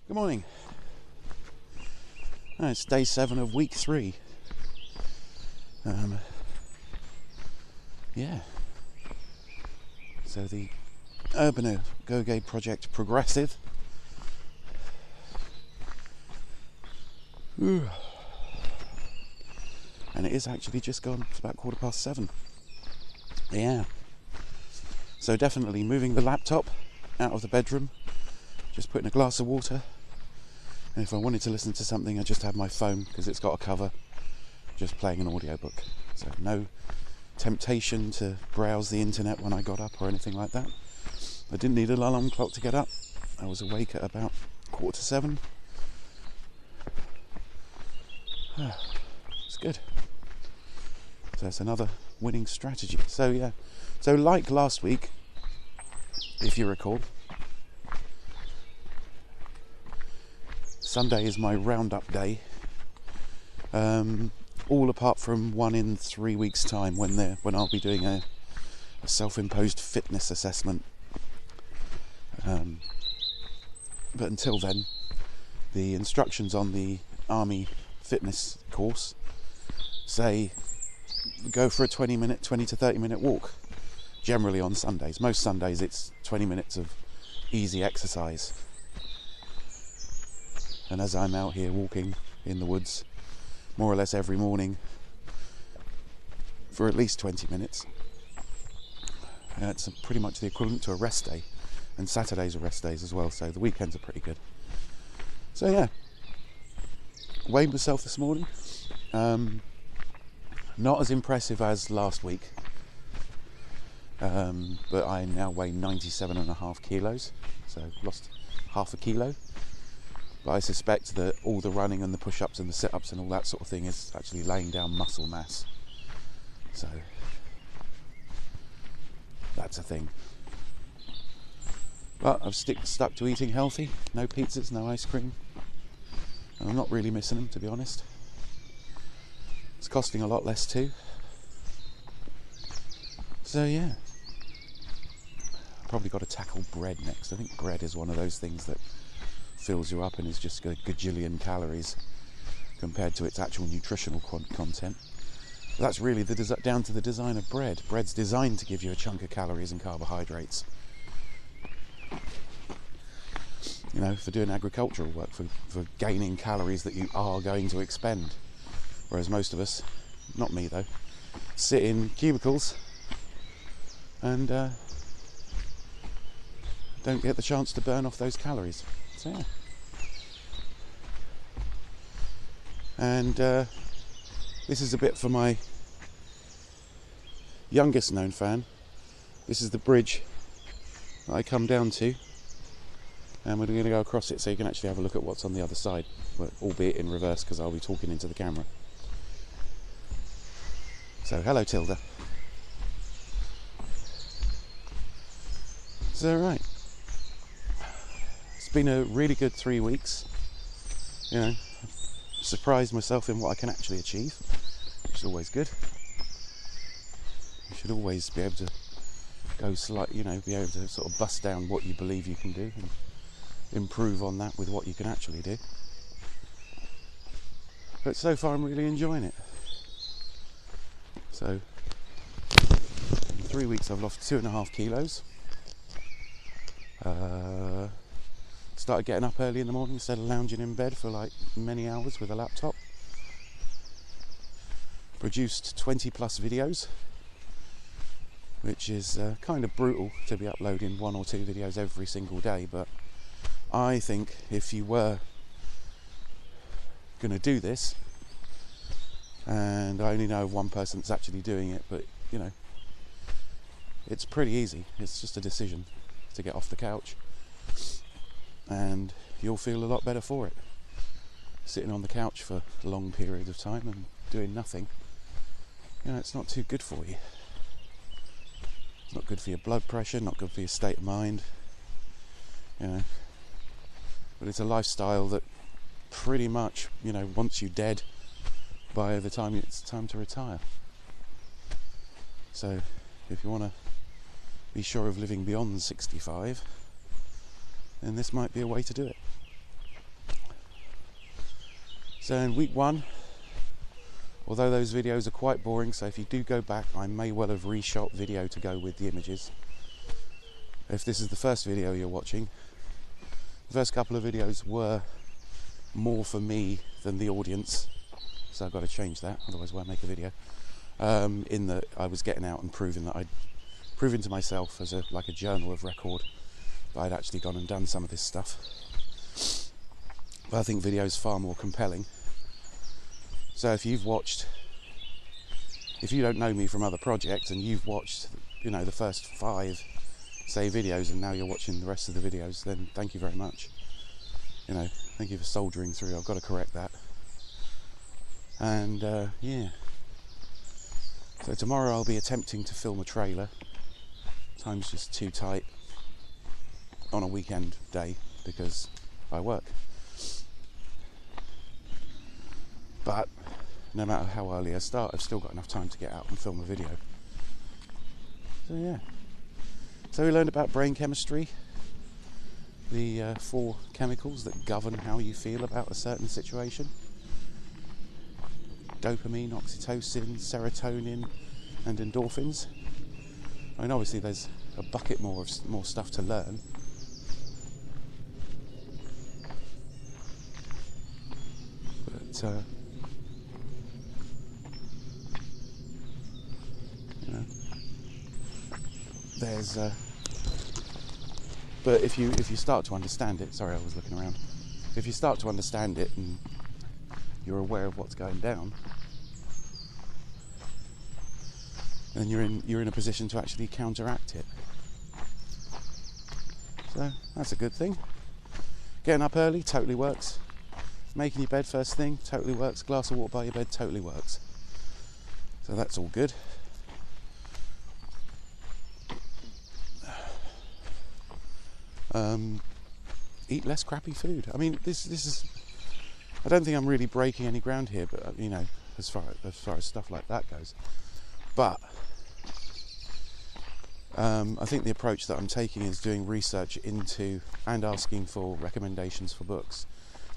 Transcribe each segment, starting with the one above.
Good morning. It's day 7 of week 3. Yeah. So the Urban-A-Go-Ge project progressive. And it is actually just gone. It's about 7:15. Yeah. So definitely moving the laptop out of the bedroom, just putting a glass of water. And if I wanted to listen to something, I just had my phone because it's got a cover, just playing an audiobook. So no temptation to browse the internet when I got up or anything like that. I didn't need an alarm clock to get up. I was awake at about 7:15. It's good. So it's another winning strategy. So yeah. So like last week, if you recall, Sunday is my roundup day, all apart from one in 3 weeks' time when I'll be doing a self-imposed fitness assessment. But until then, the instructions on the Army fitness course say go for a 20 to 30 minute walk, generally on Sundays. Most Sundays it's 20 minutes of easy exercise. And as I'm out here walking in the woods more or less every morning for at least 20 minutes, it's pretty much the equivalent to a rest day. And Saturdays are rest days as well, so the weekends are pretty good. So yeah, weighed myself this morning. Not as impressive as last week, but I now weigh 97.5 kilos, so lost half a kilo. But I suspect that all the running and the push-ups and the sit-ups and all that sort of thing is actually laying down muscle mass. So that's a thing. But I've stuck to eating healthy. No pizzas, no ice cream. And I'm not really missing them, to be honest. It's costing a lot less too. So yeah. Probably got to tackle bread next. I think bread is one of those things that fills you up and is just a gajillion calories compared to its actual nutritional content. But that's really down to the design of bread. Bread's designed to give you a chunk of calories and carbohydrates. You know, for doing agricultural work, for gaining calories that you are going to expend. Whereas most of us, not me though, sit in cubicles and don't get the chance to burn off those calories. So yeah. And this is a bit for my youngest known fan. This is the bridge that I come down to, and we're going to go across it so you can actually have a look at what's on the other side, but albeit in reverse because I'll be talking into the camera. So hello Tilda. So right, it's been a really good 3 weeks. You know, surprised myself in what I can actually achieve, which is always good. You should always be able to go be able to sort of bust down what you believe you can do and improve on that with what you can actually do. But so far I'm really enjoying it. So in 3 weeks I've lost 2.5 kilos. Started getting up early in the morning instead of lounging in bed for like many hours with a laptop. Produced 20 plus videos, which is kind of brutal to be uploading 1 or 2 videos every single day, but I think if you were going to do this, and I only know of one person that's actually doing it, but you know, it's pretty easy. It's just a decision to get off the couch and you'll feel a lot better for it. Sitting on the couch for a long period of time and doing nothing, you know, it's not too good for you. It's not good for your blood pressure, not good for your state of mind, you know. But it's a lifestyle that pretty much, you know, wants you dead by the time it's time to retire. So if you want to be sure of living beyond 65, then this might be a way to do it. So in week 1, although those videos are quite boring, so if you do go back, I may well have reshot video to go with the images. If this is the first video you're watching, the first couple of videos were more for me than the audience, so I've got to change that, otherwise why make a video? In that I was getting out and proving to myself as like a journal of record that I'd actually gone and done some of this stuff. But I think video is far more compelling. So if you don't know me from other projects and you've watched, the first 5, say, videos, and now you're watching the rest of the videos, then thank you very much. Thank you for soldiering through. I've got to correct that. And yeah. So tomorrow I'll be attempting to film a trailer. Time's just too tight on a weekend day because I work. But no matter how early I start, I've still got enough time to get out and film a video. So yeah. So we learned about brain chemistry, the 4 chemicals that govern how you feel about a certain situation. Dopamine, oxytocin, serotonin and endorphins. I mean, obviously there's a bucket more stuff to learn. But there's but if you start to understand it, sorry, I was looking around. If you start to understand it and you're aware of what's going down, then you're in a position to actually counteract it. So that's a good thing. Getting up early totally works. Making your bed first thing totally works. Glass of water by your bed totally works. So that's all good. Eat less crappy food. I mean, this is. I don't think I'm really breaking any ground here, but as far as stuff like that goes. But I think the approach that I'm taking is doing research into and asking for recommendations for books,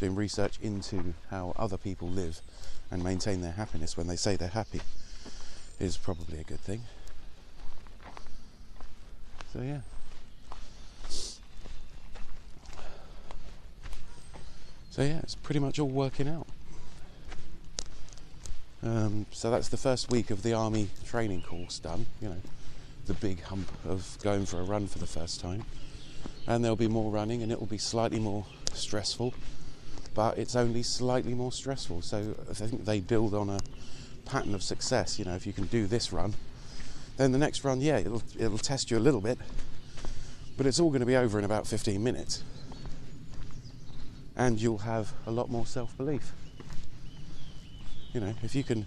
doing research into how other people live and maintain their happiness when they say they're happy is probably a good thing. So yeah. So yeah, it's pretty much all working out. So that's the first week of the army training course done, the big hump of going for a run for the first time. And there'll be more running and it will be slightly more stressful, but it's only slightly more stressful. So I think they build on a pattern of success. If you can do this run, then the next run, yeah, it'll test you a little bit, but it's all going to be over in about 15 minutes. And you'll have a lot more self-belief. If you can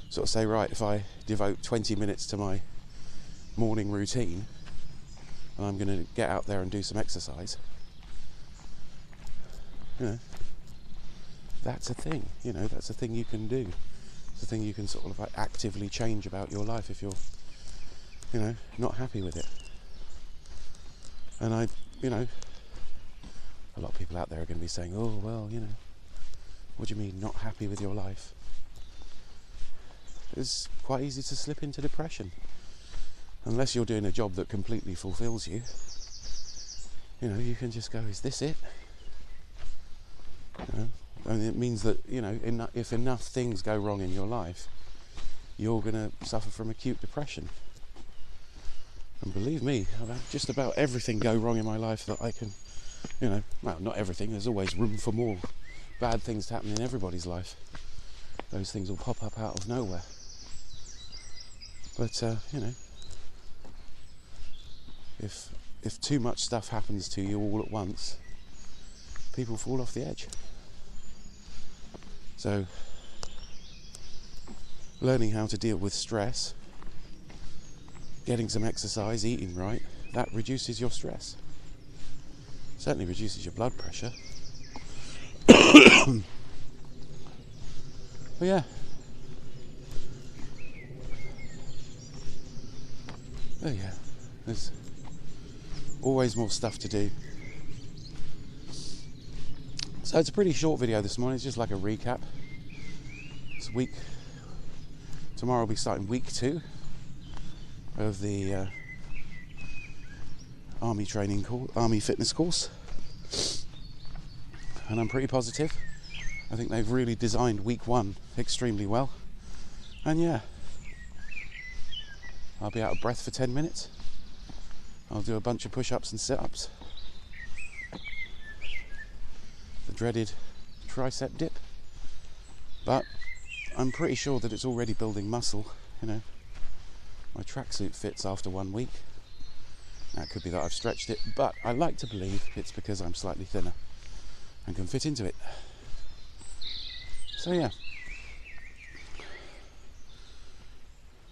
sort of say, right, if I devote 20 minutes to my morning routine and I'm going to get out there and do some exercise, that's a thing. That's a thing you can do. It's a thing you can sort of like actively change about your life if you're, not happy with it. And a lot of people out there are going to be saying, oh, well, what do you mean not happy with your life? It's quite easy to slip into depression. Unless you're doing a job that completely fulfills you, you can just go, is this it? And it means that, if enough things go wrong in your life, you're going to suffer from acute depression. And believe me, I've had just about everything go wrong in my life that I can, well, not everything, there's always room for more bad things to happen in everybody's life. Those things will pop up out of nowhere. But, if too much stuff happens to you all at once, people fall off the edge. So, learning how to deal with stress, getting some exercise, eating right, that reduces your stress. Certainly reduces your blood pressure. But yeah. Oh yeah. There's So it's a pretty short video this morning. It's just like a recap. It's tomorrow I'll be starting week 2 of the Army fitness course, and I'm pretty positive. I think they've really designed week 1 extremely well, and yeah, I'll be out of breath for 10 minutes. I'll do a bunch of push-ups and sit-ups, the dreaded tricep dip, but I'm pretty sure that it's already building muscle. You know, my tracksuit fits after 1 week. Now, it could be that I've stretched it, but I like to believe it's because I'm slightly thinner and can fit into it. So yeah.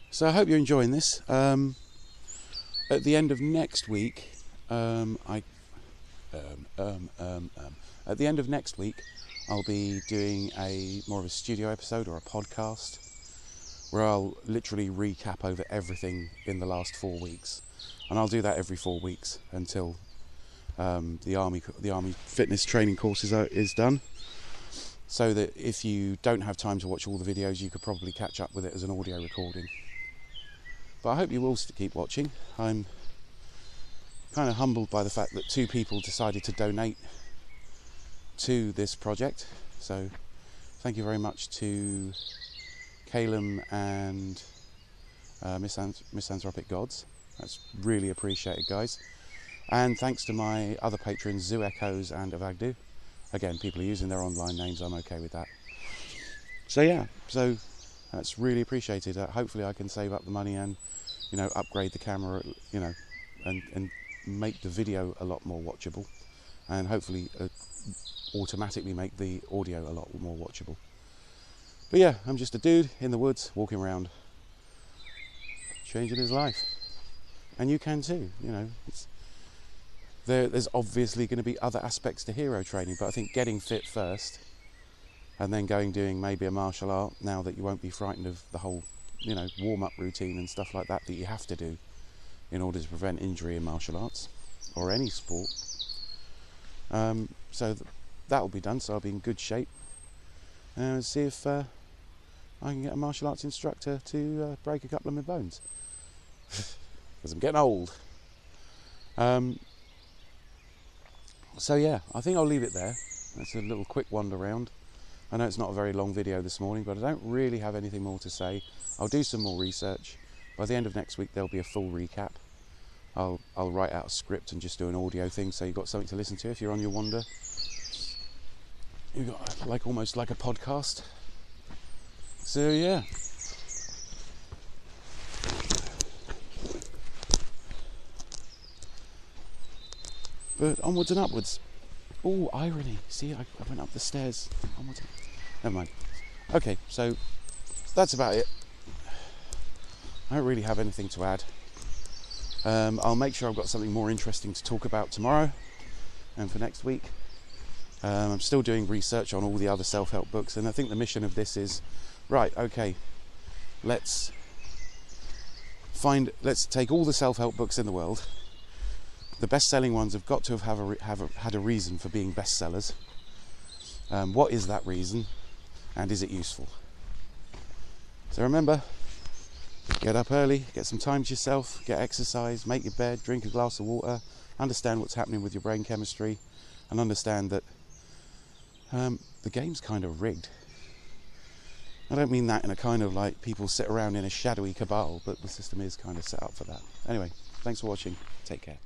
So I hope you're enjoying this. At the end of next week, at the end of next week, I'll be doing more of a studio episode or a podcast where I'll literally recap over everything in the last 4 weeks, and I'll do that every 4 weeks until the army fitness training course is done. So that if you don't have time to watch all the videos, you could probably catch up with it as an audio recording. But I hope you will keep watching. I'm kind of humbled by the fact that 2 people decided to donate to this project. So thank you very much to Calum and Misanthropic Gods. That's really appreciated, guys. And thanks to my other patrons, Zoo Echoes and Avagdu. Again, people are using their online names. I'm okay with that. So yeah, so that's really appreciated. Hopefully I can save up the money and, you know, upgrade the camera, you know, and make the video a lot more watchable, and hopefully automatically make the audio a lot more watchable. But yeah, I'm just a dude in the woods walking around, changing his life, and you can too. You know, there's obviously going to be other aspects to hero training, but I think getting fit first, and then doing maybe a martial art, now that you won't be frightened of the whole, you know, warm-up routine and stuff like that you have to do in order to prevent injury in martial arts or any sport. So that will be done, so I'll be in good shape, and see if I can get a martial arts instructor to break a couple of my bones, because I'm getting old. So yeah, I think I'll leave it there. That's a little quick wander round. I know it's not a very long video this morning, but I don't really have anything more to say. I'll do some more research. By the end of next week, there'll be a full recap. I'll write out a script and just do an audio thing, so you've got something to listen to if you're on your wander. You've got almost like a podcast. So yeah. But onwards and upwards. Oh, irony. See, I went up the stairs. Onwards. Never mind. Okay, so that's about it. I don't really have anything to add. I'll make sure I've got something more interesting to talk about tomorrow and for next week. I'm still doing research on all the other self-help books, and I think the mission of this is, right, okay, let's take all the self-help books in the world. The best-selling ones have got to have had a reason for being bestsellers. What is that reason, and is it useful? So remember, get up early, get some time to yourself, get exercise, make your bed, drink a glass of water, understand what's happening with your brain chemistry, and understand that the game's kind of rigged. I don't mean that in a kind of like people sit around in a shadowy cabal, but the system is kind of set up for that. Anyway, thanks for watching. Take care.